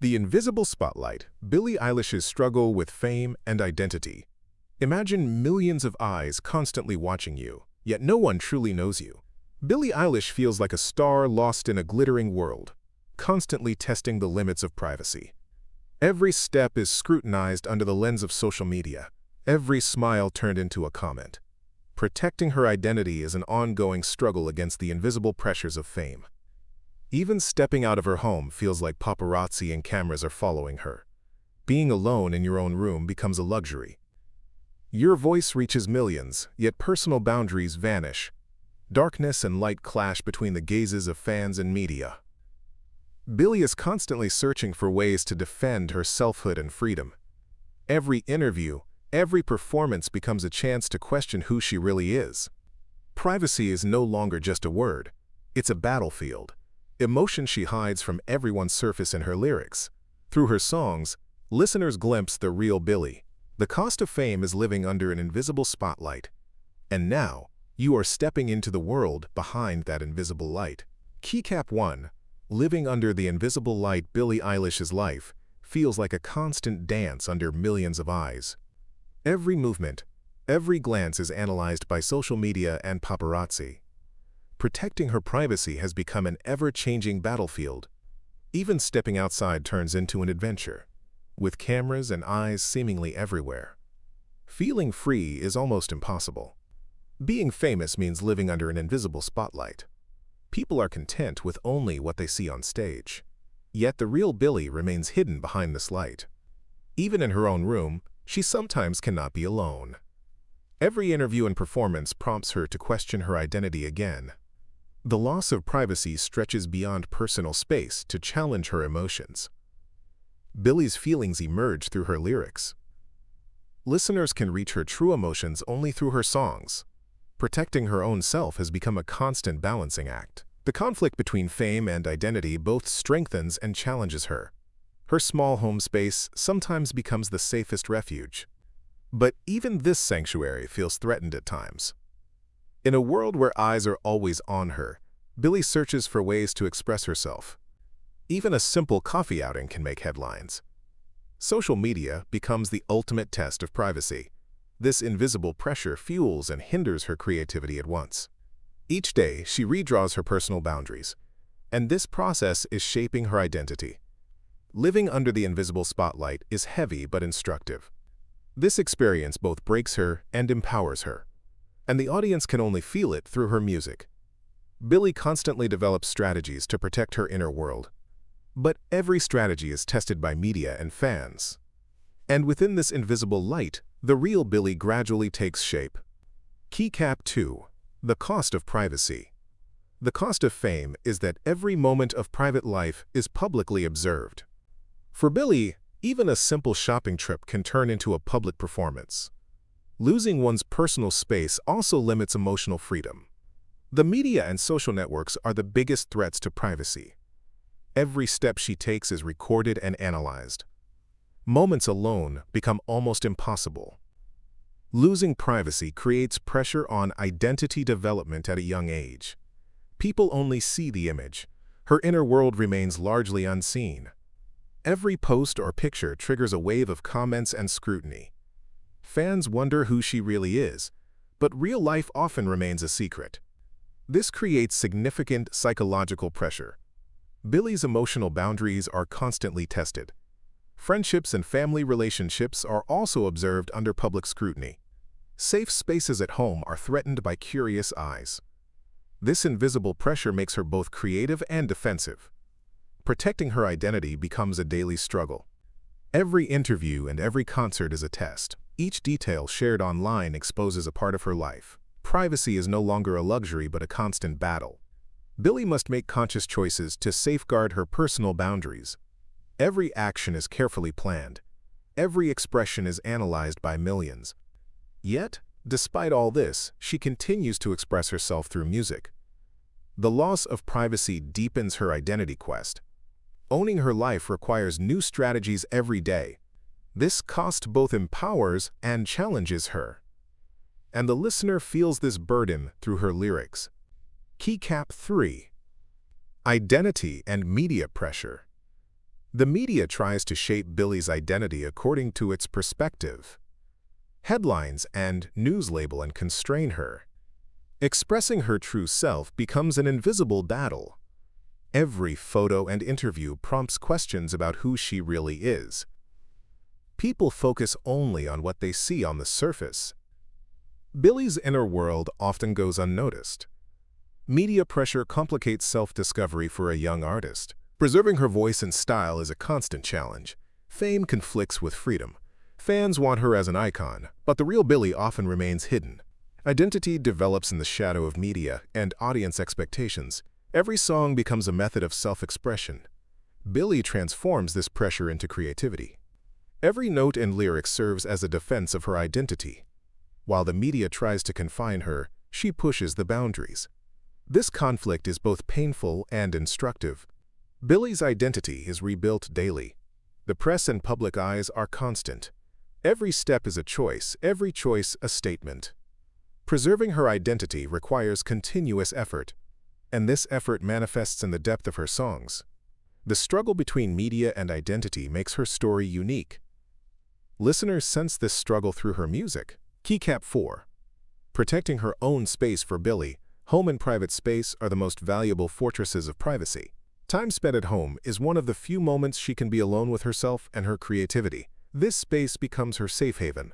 The invisible spotlight, Billie Eilish's struggle with fame and identity. Imagine millions of eyes constantly watching you, yet no one truly knows you. Billie Eilish feels like a star lost in a glittering world, constantly testing the limits of privacy. Every step is scrutinized under the lens of social media, every smile turned into a comment. Protecting her identity is an ongoing struggle against the invisible pressures of fame. Even stepping out of her home feels like paparazzi and cameras are following her. Being alone in your own room becomes a luxury. Your voice reaches millions, yet personal boundaries vanish. Darkness and light clash between the gazes of fans and media. Billie is constantly searching for ways to defend her selfhood and freedom. Every interview, every performance becomes a chance to question who she really is. Privacy is no longer just a word. It's a battlefield. Emotion she hides from everyone's surface in her lyrics. Through her songs, listeners glimpse the real Billie. The cost of fame is living under an invisible spotlight. And now, you are stepping into the world behind that invisible light. Keycap 1. Living under the invisible light. Billie Eilish's life feels like a constant dance under millions of eyes. Every movement, every glance is analyzed by social media and paparazzi. Protecting her privacy has become an ever-changing battlefield. Even stepping outside turns into an adventure, with cameras and eyes seemingly everywhere. Feeling free is almost impossible. Being famous means living under an invisible spotlight. People are content with only what they see on stage. Yet the real Billie remains hidden behind this light. Even in her own room, she sometimes cannot be alone. Every interview and performance prompts her to question her identity again. The loss of privacy stretches beyond personal space to challenge her emotions. Billie's feelings emerge through her lyrics. Listeners can reach her true emotions only through her songs. Protecting her own self has become a constant balancing act. The conflict between fame and identity both strengthens and challenges her. Her small home space sometimes becomes the safest refuge. But even this sanctuary feels threatened at times. In a world where eyes are always on her, Billie searches for ways to express herself. Even a simple coffee outing can make headlines. Social media becomes the ultimate test of privacy. This invisible pressure fuels and hinders her creativity at once. Each day, she redraws her personal boundaries, and this process is shaping her identity. Living under the invisible spotlight is heavy but instructive. This experience both breaks her and empowers her, and the audience can only feel it through her music. Billie constantly develops strategies to protect her inner world. But every strategy is tested by media and fans. And within this invisible light, the real Billie gradually takes shape. Keycap 2. The cost of privacy. The cost of fame is that every moment of private life is publicly observed. For Billie, even a simple shopping trip can turn into a public performance. Losing one's personal space also limits emotional freedom. The media and social networks are the biggest threats to privacy. Every step she takes is recorded and analyzed. Moments alone become almost impossible. Losing privacy creates pressure on identity development at a young age. People only see the image. Her inner world remains largely unseen. Every post or picture triggers a wave of comments and scrutiny. Fans wonder who she really is, but real life often remains a secret. This creates significant psychological pressure. Billie's emotional boundaries are constantly tested. Friendships and family relationships are also observed under public scrutiny. Safe spaces at home are threatened by curious eyes. This invisible pressure makes her both creative and defensive. Protecting her identity becomes a daily struggle. Every interview and every concert is a test. Each detail shared online exposes a part of her life. Privacy is no longer a luxury but a constant battle. Billie must make conscious choices to safeguard her personal boundaries. Every action is carefully planned. Every expression is analyzed by millions. Yet, despite all this, she continues to express herself through music. The loss of privacy deepens her identity quest. Owning her life requires new strategies every day. This cost both empowers and challenges her. And the listener feels this burden through her lyrics. Keycap 3. Identity and media pressure. The media tries to shape Billie's identity according to its perspective. Headlines and news label and constrain her. Expressing her true self becomes an invisible battle. Every photo and interview prompts questions about who she really is. People focus only on what they see on the surface. Billie's inner world often goes unnoticed. Media pressure complicates self-discovery for a young artist. Preserving her voice and style is a constant challenge. Fame conflicts with freedom. Fans want her as an icon, but the real Billie often remains hidden. Identity develops in the shadow of media and audience expectations. Every song becomes a method of self-expression. Billie transforms this pressure into creativity. Every note and lyric serves as a defense of her identity. While the media tries to confine her, she pushes the boundaries. This conflict is both painful and instructive. Billie's identity is rebuilt daily. The press and public eyes are constant. Every step is a choice, every choice a statement. Preserving her identity requires continuous effort, and this effort manifests in the depth of her songs. The struggle between media and identity makes her story unique. Listeners sense this struggle through her music. Keycap 4. Protecting her own space for Billie, home and private space are the most valuable fortresses of privacy. Time spent at home is one of the few moments she can be alone with herself and her creativity. This space becomes her safe haven.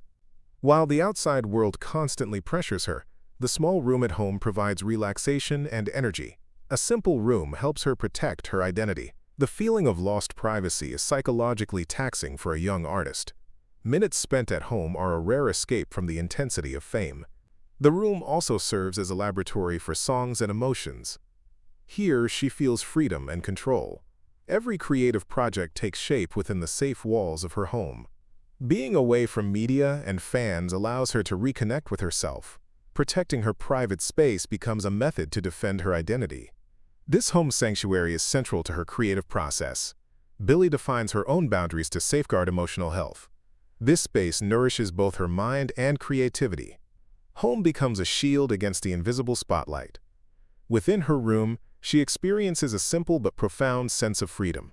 While the outside world constantly pressures her, the small room at home provides relaxation and energy. A simple room helps her protect her identity. The feeling of lost privacy is psychologically taxing for a young artist. Minutes spent at home are a rare escape from the intensity of fame. The room also serves as a laboratory for songs and emotions. Here, she feels freedom and control. Every creative project takes shape within the safe walls of her home. Being away from media and fans allows her to reconnect with herself. Protecting her private space becomes a method to defend her identity. This home sanctuary is central to her creative process. Billie defines her own boundaries to safeguard emotional health. This space nourishes both her mind and creativity. Home becomes a shield against the invisible spotlight. Within her room, she experiences a simple but profound sense of freedom.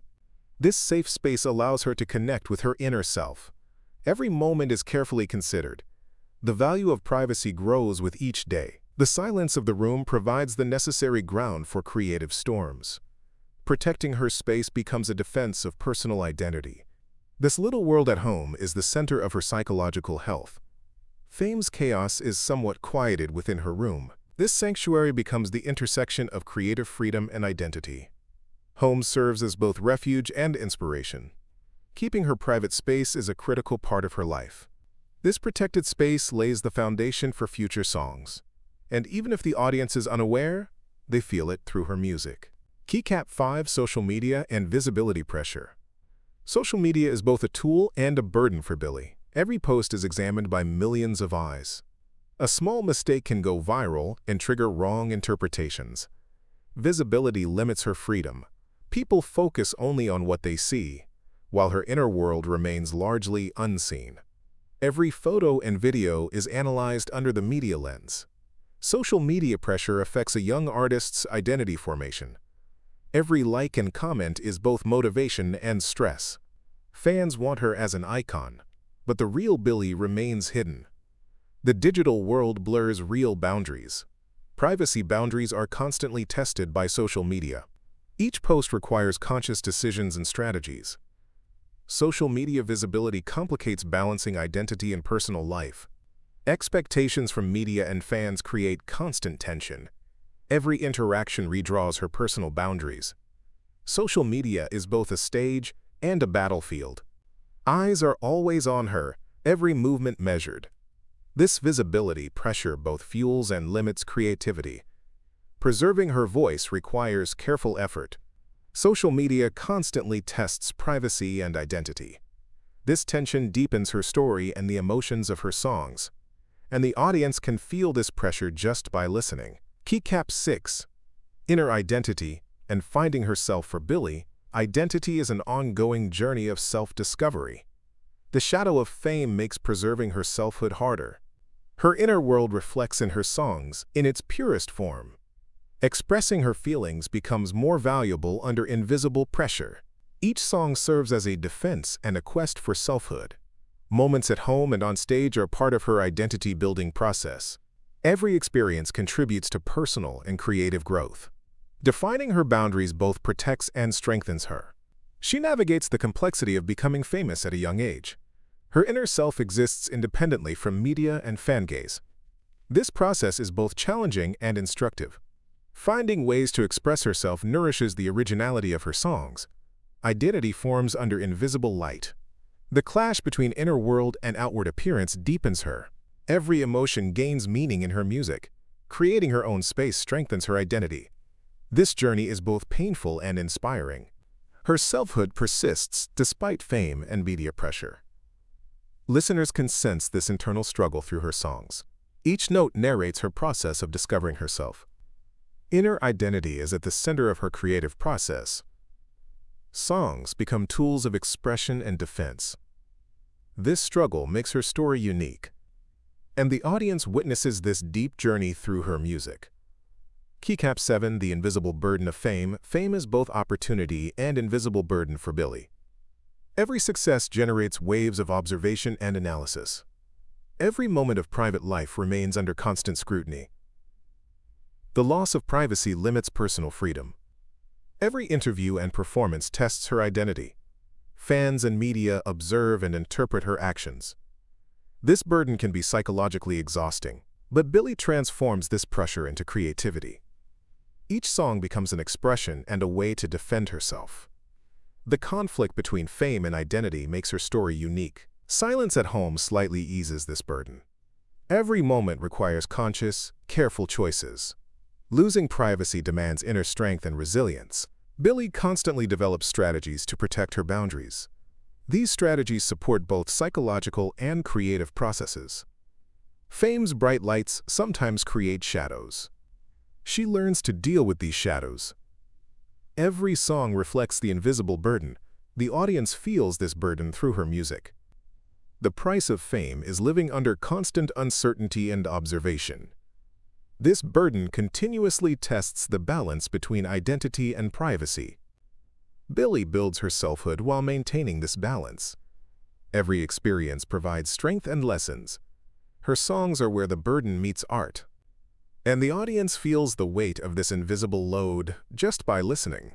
This safe space allows her to connect with her inner self. Every moment is carefully considered. The value of privacy grows with each day. The silence of the room provides the necessary ground for creative storms. Protecting her space becomes a defense of personal identity. This little world at home is the center of her psychological health. Fame's chaos is somewhat quieted within her room. This sanctuary becomes the intersection of creative freedom and identity. Home serves as both refuge and inspiration. Keeping her private space is a critical part of her life. This protected space lays the foundation for future songs. And even if the audience is unaware, they feel it through her music. Keycap 5. Social media and visibility pressure. Social media is both a tool and a burden for Billie. Every post is examined by millions of eyes. A small mistake can go viral and trigger wrong interpretations. Visibility limits her freedom. People focus only on what they see, while her inner world remains largely unseen. Every photo and video is analyzed under the media lens. Social media pressure affects a young artist's identity formation. Every like and comment is both motivation and stress. Fans want her as an icon, but the real Billie remains hidden. The digital world blurs real boundaries. Privacy boundaries are constantly tested by social media. Each post requires conscious decisions and strategies. Social media visibility complicates balancing identity and personal life. Expectations from media and fans create constant tension. Every interaction redraws her personal boundaries. Social media is both a stage and a battlefield. Eyes are always on her, every movement measured. This visibility pressure both fuels and limits creativity. Preserving her voice requires careful effort. Social media constantly tests privacy and identity. This tension deepens her story and the emotions of her songs. And the audience can feel this pressure just by listening. Keycap 6. Inner identity and finding herself for Billie. Identity is an ongoing journey of self-discovery. The shadow of fame makes preserving her selfhood harder. Her inner world reflects in her songs in its purest form. Expressing her feelings becomes more valuable under invisible pressure. Each song serves as a defense and a quest for selfhood. Moments at home and on stage are part of her identity-building process. Every experience contributes to personal and creative growth. Defining her boundaries both protects and strengthens her. She navigates the complexity of becoming famous at a young age. Her inner self exists independently from media and fan gaze. This process is both challenging and instructive. Finding ways to express herself nourishes the originality of her songs. Identity forms under invisible light. The clash between inner world and outward appearance deepens her. Every emotion gains meaning in her music. Creating her own space strengthens her identity. This journey is both painful and inspiring. Her selfhood persists despite fame and media pressure. Listeners can sense this internal struggle through her songs. Each note narrates her process of discovering herself. Inner identity is at the center of her creative process. Songs become tools of expression and defense. This struggle makes her story unique, and the audience witnesses this deep journey through her music. Keycap 7, The Invisible Burden of Fame. Fame is both opportunity and invisible burden for Billie. Every success generates waves of observation and analysis. Every moment of private life remains under constant scrutiny. The loss of privacy limits personal freedom. Every interview and performance tests her identity. Fans and media observe and interpret her actions. This burden can be psychologically exhausting, but Billie transforms this pressure into creativity. Each song becomes an expression and a way to defend herself. The conflict between fame and identity makes her story unique. Silence at home slightly eases this burden. Every moment requires conscious, careful choices. Losing privacy demands inner strength and resilience. Billie constantly develops strategies to protect her boundaries. These strategies support both psychological and creative processes. Fame's bright lights sometimes create shadows. She learns to deal with these shadows. Every song reflects the invisible burden. The audience feels this burden through her music. The price of fame is living under constant uncertainty and observation. This burden continuously tests the balance between identity and privacy. Billie builds her selfhood while maintaining this balance. Every experience provides strength and lessons. Her songs are where the burden meets art, and the audience feels the weight of this invisible load just by listening.